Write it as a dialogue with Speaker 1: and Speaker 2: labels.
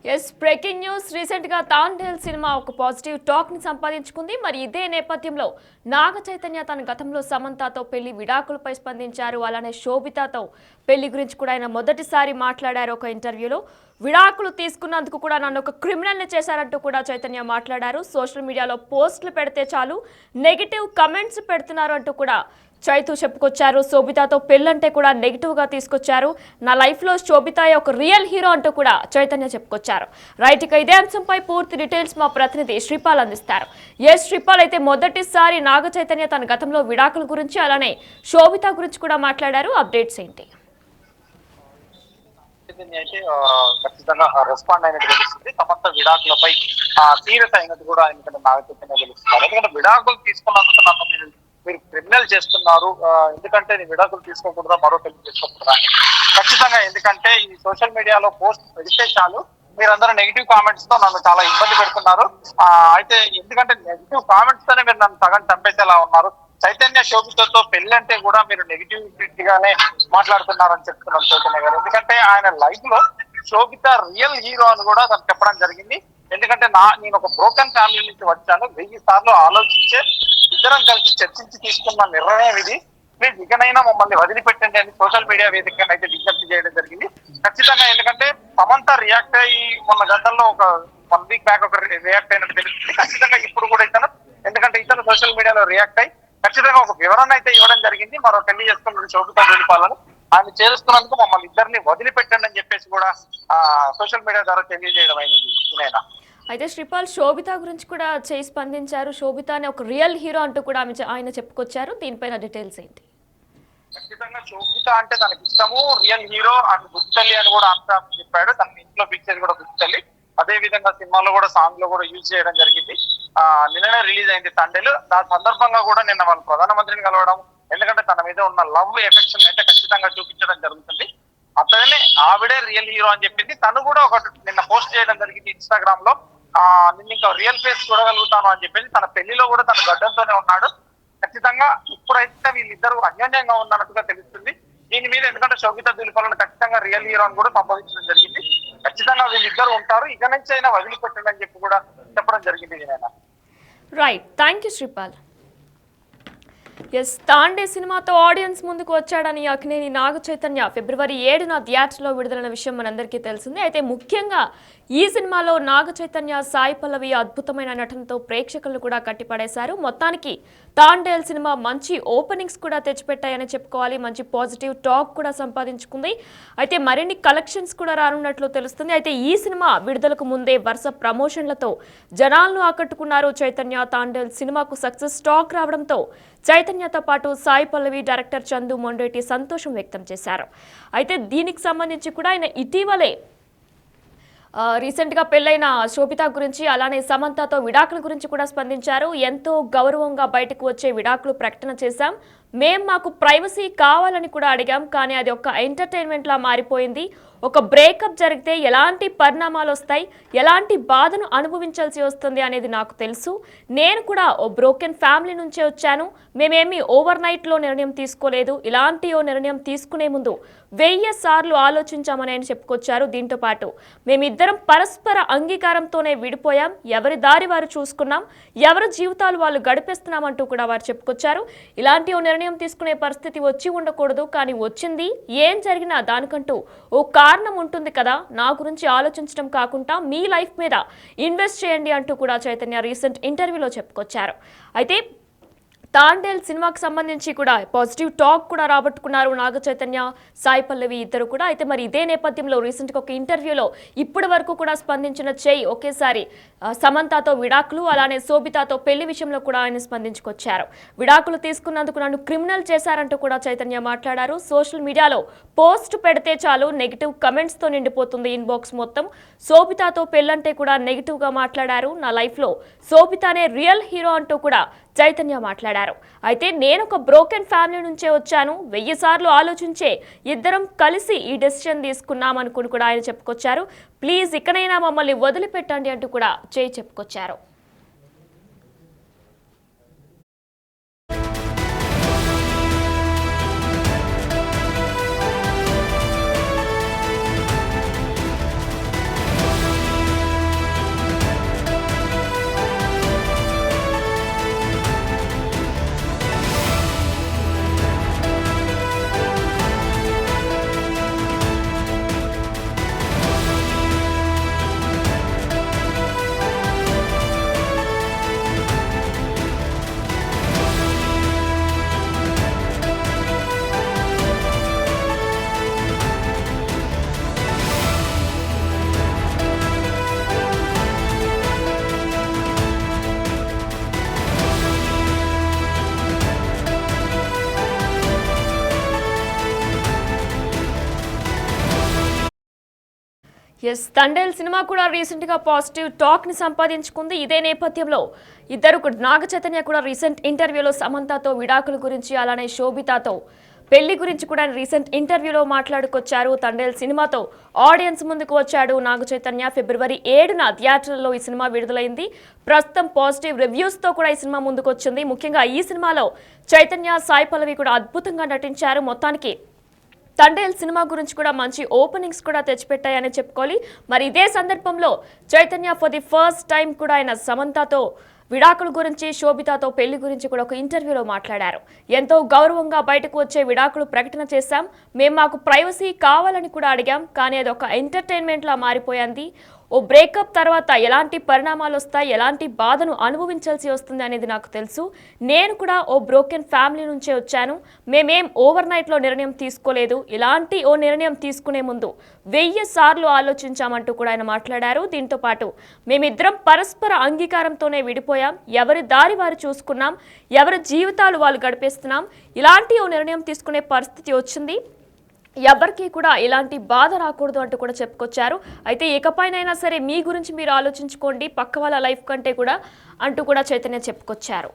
Speaker 1: Yes breaking news recent గా Thandel cinema ఒక positive talk ని సంపాదించుకుంది. మరి ఇదే నేపథ్యంలో నాగ చైతన్య తన గతంలో సమంతతో పెళ్లి విడాకులపై స్పందించారు. అలానే శోభితతో పెళ్లి గురించి కూడా ఆయన మొదటిసారి మాట్లాడారు ఒక ఇంటర్వ్యూలో. విడాకులు తీసుకున్నందుకు కూడా నన్ను ఒక క్రిమినల్ని చేశారంటూ కూడా చైతన్య మాట్లాడారు. సోషల్ మీడియాలో పోస్టులు పెడితే చాలు నెగిటివ్ కమెంట్స్ పెడుతున్నారు అంటూ కూడా చైతు చెప్పుకొచ్చారు. శోభితతో పెళ్ళంటే కూడా నెగిటివ్గా తీసుకొచ్చారు. నా లైఫ్లో శోభిత ఒక రియల్ హీరో అంటూ కూడా చైతన్య చెప్పుకొచ్చారు. రైట్, ఇక ఇదే అంశంపై పూర్తి డీటెయిల్స్ మా ప్రతినిధి శ్రీపాల్ అందిస్తారు. ఎస్ శ్రీపాల్, అయితే మొదటిసారి నాగ చైతన్య తన గతంలో విడాకుల గురించి అలానే శోభిత గురించి కూడా మాట్లాడారు. అప్డేట్స్ ఏంటి?
Speaker 2: అయితే ఖచ్చితంగా రెస్పాండ్ అయినట్టు తెలుస్తుంది. సమస్త విడాకులపై సీరియస్ అయినట్టు కూడా ఎందుకంటే నాగ చైతన్య తెలుస్తున్నారు. ఎందుకంటే విడాకులు తీసుకున్నందుకు నన్ను మీరు క్రిమినల్ చేస్తున్నారు, ఎందుకంటే నేను విడాకులు తీసుకోకూడదా మరో పెళ్లి చేసుకోకూడదా అని ఖచ్చితంగా. ఎందుకంటే ఈ సోషల్ మీడియాలో పోస్ట్ పెడితే చాలు మీరందరూ నెగిటివ్ కామెంట్స్ తో నన్ను చాలా ఇబ్బంది పెడుతున్నారు. అయితే ఎందుకంటే నెగిటివ్ కామెంట్స్ తోనే మీరు నన్ను సగం చంపేసేలా ఉన్నారు. చైతన్య శోభితతో పెళ్లి అంటే కూడా మీరు నెగిటివిటీ గానే మాట్లాడుతున్నారని చెప్తున్నారు చైతన్య గారు. ఎందుకంటే ఆయన లైఫ్ లో శోభిత రియల్ హీరో అని కూడా తను చెప్పడం జరిగింది. ఎందుకంటే నేను ఒక బ్రోకెన్ ఫ్యామిలీ నుంచి వచ్చాను, 1000 సార్లు ఆలోచించే ఇద్దరం కలిసి చర్చించి తీసుకున్న నిర్ణయం ఇది. ప్లీజ్ ఇకనైనా మమ్మల్ని వదిలిపెట్టండి అని సోషల్ మీడియా వేదికగా అయితే విజ్ఞప్తి చేయడం జరిగింది. ఖచ్చితంగా ఎందుకంటే సమంత రియాక్ట్ అయ్యి మొన్న గతంలో ఒక 1 వీక్ బ్యాక్ ఒక రియాక్ట్ అయినట్టు తెలుస్తుంది. ఖచ్చితంగా ఇప్పుడు కూడా ఇతను, ఎందుకంటే ఇతను సోషల్ మీడియాలో రియాక్ట్ అయ్యి ఖచ్చితంగా ఒక వివరణ అయితే ఇవ్వడం జరిగింది. మరో పెళ్లి చేసుకున్న శోభిత వెళ్ళిపోవాలని ఆయన చేస్తున్నందుకు మమ్మల్ని ఇద్దరిని వదిలిపెట్టండి అని చెప్పేసి కూడా సోషల్ మీడియా ద్వారా తెలియజేయడం అయింది.
Speaker 1: అయితే శ్రీపాల్, శోభిత గురించి కూడా చేయి స్పందించారు. శోభిత అనే ఒక రియల్ హీరో అంటూ కూడా ఆయన చెప్పుకొచ్చారు. దీనిపైన డీటెయిల్స్ ఏంటి?
Speaker 2: ఖచ్చితంగా శోభిత అంటే తనకి ఇష్టము, రియల్ హీరో అండ్ గుర్తల్లి అని కూడా అంతా చెప్పాడు. తన ఇంట్లో పిక్చర్ కూడా గుర్తల్లి, అదే విధంగా సినిమాలో కూడా సాంగ్ లో కూడా యూజ్ చేయడం జరిగింది. నిన్ననే రిలీజ్ అయింది తండ్రిలు. దాని సందర్భంగా కూడా నిన్న వాళ్ళు ప్రధానమంత్రిని కలవడం, ఎందుకంటే తన మీద ఉన్న లవ్ ఎఫెక్షన్ అయితే ఖచ్చితంగా చూపించడం జరుగుతుంది. అతనే ఆవిడే రియల్ హీరో అని చెప్పింది. తను కూడా ఒక నిన్న పోస్ట్ చేయడం జరిగింది ఇన్స్టాగ్రామ్ లో. నిన్న ఇంకా రియల్ ఫేస్ చూడగలుగుతాను అని చెప్పేసి తన పెళ్లిలో కూడా తన గడ్డంతోనే ఉన్నాడు. ఖచ్చితంగా ఇప్పుడైతే వీళ్ళిద్దరూ అన్యోన్యంగా ఉన్నట్టుగా తెలుస్తుంది. దీని మీద ఎందుకంటే శోభిత దులిపాలను ఖచ్చితంగా రియల్ హీరో అని కూడా సంబోధించడం జరిగింది. ఖచ్చితంగా వీళ్ళిద్దరు ఉంటారు, ఇక నుంచి అయినా వదిలిపెట్టండి అని చెప్పి కూడా చెప్పడం జరిగింది.
Speaker 1: Right, thank you Sripal. Yes, Thande సినిమాతో ఆడియన్స్ ముందుకు వచ్చాడని అక్కినేని నాగ చైతన్య ఫిబ్రవరి 7న థియేటర్లో విడుదలైన విషయం మనందరికీ తెలిసిందే. అయితే ముఖ్యంగా ఈ సినిమాలో నాగ చైతన్య, సాయి పల్లవి అద్భుతమైన నటనతో ప్రేక్షకులను కూడా కట్టిపడేశారు. మొత్తానికి తాండేల్ సినిమా మంచి ఓపెనింగ్స్ కూడా తెచ్చిపెట్టాయని చెప్పుకోవాలి. మంచి పాజిటివ్ టాక్ కూడా సంపాదించుకుంది. అయితే మరిన్ని కలెక్షన్స్ కూడా రానున్నట్లు తెలుస్తుంది. అయితే ఈ సినిమా విడుదలకు ముందే వరుస ప్రమోషన్లతో జనాలను ఆకట్టుకున్నారు చైతన్య. తాండేల్ సినిమాకు సక్సెస్ టాక్ రావడంతో చైతన్యతో పాటు సాయి పల్లవి, డైరెక్టర్ చందు మొండేటి సంతోషం వ్యక్తం చేశారు. అయితే దీనికి సంబంధించి కూడా ఆయన ఇటీవలే రీసెంట్గా పెళ్ళైన శోభిత గురించి అలానే సమంతతో విడాకుల గురించి కూడా స్పందించారు. ఎంతో గౌరవంగా బయటకు వచ్చే విడాకులు ప్రకటన చేశాం, మాకు ప్రైవసీ కావాలని కూడా అడిగాం, కానీ అది ఒక ఎంటర్టైన్మెంట్లా మారిపోయింది. ఒక బ్రేకప్ జరిగితే ఎలాంటి పరిణామాలు వస్తాయి, ఎలాంటి బాధను అనుభవించాల్సి వస్తుంది అనేది నాకు తెలుసు. నేను కూడా ఓ బ్రోకెన్ ఫ్యామిలీ నుంచే వచ్చాను. మేమేమి ఓవర్ నైట్లో నిర్ణయం తీసుకోలేదు. ఇలాంటి ఓ నిర్ణయం తీసుకునే ముందు 1000 సార్లు ఆలోచించామని ఆయన చెప్పుకొచ్చారు. దీంతో పాటు మేమిద్దరం పరస్పర అంగీకారంతోనే విడిపోయాం, ఎవరి దారి వారు చూసుకున్నాం, ఎవరి జీవితాలు వాళ్ళు గడిపేస్తున్నామంటూ కూడా వారు చెప్పుకొచ్చారు. ఇలాంటి ఓ నిర్ణయం తీసుకునే పరిస్థితి వచ్చి ఉండకూడదు, కానీ వచ్చింది. ఏం జరిగినా దానికంటూ ఓ కారణం ఉంటుంది కదా, నా గురించి ఆలోచించడం కాకుండా మీ లైఫ్ మీద ఇన్వెస్ట్ చేయండి అంటూ కూడా చైతన్య రీసెంట్ ఇంటర్వ్యూలో చెప్పుకొచ్చారు. అయితే తాండేల్ సినిమాకి సంబంధించి కూడా పాజిటివ్ టాక్ కూడా రాబట్టుకున్నారు నాగ చైతన్య, సాయి పల్లవి ఇద్దరు కూడా. అయితే మరి ఇదే నేపథ్యంలో రీసెంట్గా ఒక ఇంటర్వ్యూలో ఇప్పటి వరకు కూడా స్పందించిన చేయి ఒకేసారి సమంతతో విడాకులు అలానే శోభితతో పెళ్లి విషయంలో కూడా ఆయన స్పందించుకొచ్చారు. విడాకులు తీసుకున్నందుకు నన్ను క్రిమినల్ చేశారంటూ కూడా చైతన్య మాట్లాడారు. సోషల్ మీడియాలో పోస్ట్ పెడితే చాలు నెగిటివ్ కమెంట్స్తో నిండిపోతుంది ఇన్బాక్స్ మొత్తం. శోభితతో పెళ్ళంటే కూడా నెగిటివ్గా మాట్లాడారు. నా లైఫ్లో శోభితనే రియల్ హీరో అంటూ కూడా చైతన్య మాట్లాడారు. అయితే నేను ఒక బ్రోకెన్ ఫ్యామిలీ నుంచే వచ్చాను, 1000 సార్లు ఆలోచించే ఇద్దరం కలిసి ఈ డెసిషన్ తీసుకున్నామనుకుని కూడా ఆయన చెప్పుకొచ్చారు. ప్లీజ్ ఇకనైనా మమ్మల్ని వదిలిపెట్టండి అంటూ కూడా చెప్పుకొచ్చారు. ఎస్, తండేల్ సినిమా కూడా రీసెంట్ గా పాజిటివ్ టాక్ ని సంపాదించుకుంది. ఇదే నేపథ్యంలో ఇద్దరు నాగ చైతన్య కూడా రీసెంట్ ఇంటర్వ్యూలో సమంతతో విడాకుల గురించి అలానే శోభితతో పెళ్లి గురించి కూడా రీసెంట్ ఇంటర్వ్యూలో మాట్లాడుకొచ్చారు. తండేల్ సినిమాతో ఆడియన్స్ ముందుకు వచ్చాడు నాగ చైతన్య. ఫిబ్రవరి 7న థియేటర్లలో ఈ సినిమా విడుదలైంది. ప్రస్తుతం పాజిటివ్ రివ్యూస్ తో కూడా ఈ సినిమా ముందుకు వచ్చింది. ముఖ్యంగా ఈ సినిమాలో చైతన్య, సాయి పల్లవి కూడా అద్భుతంగా నటించారు. మొత్తానికి తండేల్ సినిమా గురించి కూడా మంచి ఓపెనింగ్స్ కూడా తెచ్చిపెట్టాయని చెప్పుకోవాలి. మరి ఇదే సందర్భంలో Chaitanya for the first time కూడా ఆయన సమంతతో విడాకుల గురించి, శోభితతో పెళ్లి గురించి కూడా ఒక ఇంటర్వ్యూలో మాట్లాడారు. ఎంతో గౌరవంగా బయటకు వచ్చే విడాకులు ప్రకటన చేశాం. మాకు ప్రైవసీ కావాలని కూడా అడిగాం, కానీ అది ఒక ఎంటర్టైన్మెంట్ లా మారిపోయింది. ఓ బ్రేకప్ తర్వాత ఎలాంటి పరిణామాలు వస్తాయి, ఎలాంటి బాధను అనుభవించాల్సి వస్తుంది అనేది నాకు తెలుసు. నేను కూడా ఓ బ్రోకెన్ ఫ్యామిలీ నుంచే వచ్చాను. మేమేం ఓవర్ నైట్లో నిర్ణయం తీసుకోలేదు. ఇలాంటి ఓ నిర్ణయం తీసుకునే ముందు 1000 సార్లు ఆలోచించామంటూ కూడా ఆయన మాట్లాడారు. దీంతో పాటు మేమిద్దరం పరస్పర అంగీకారంతోనే విడిపోయాం. ఎవరి దారి వారు చూసుకున్నాం, ఎవరి జీవితాలు వాళ్ళు గడిపేస్తున్నాం. ఇలాంటి ఓ నిర్ణయం తీసుకునే పరిస్థితి వచ్చింది. ఎవరికి కూడా ఇలాంటి బాధ రాకూడదు అంటూ కూడా చెప్పుకొచ్చారు. అయితే ఇకపైనైనా సరే మీ గురించి మీరు ఆలోచించుకోండి, పక్క వాళ్ళ లైఫ్ కంటే కూడా అంటూ కూడా చైతన్య చెప్పుకొచ్చారు.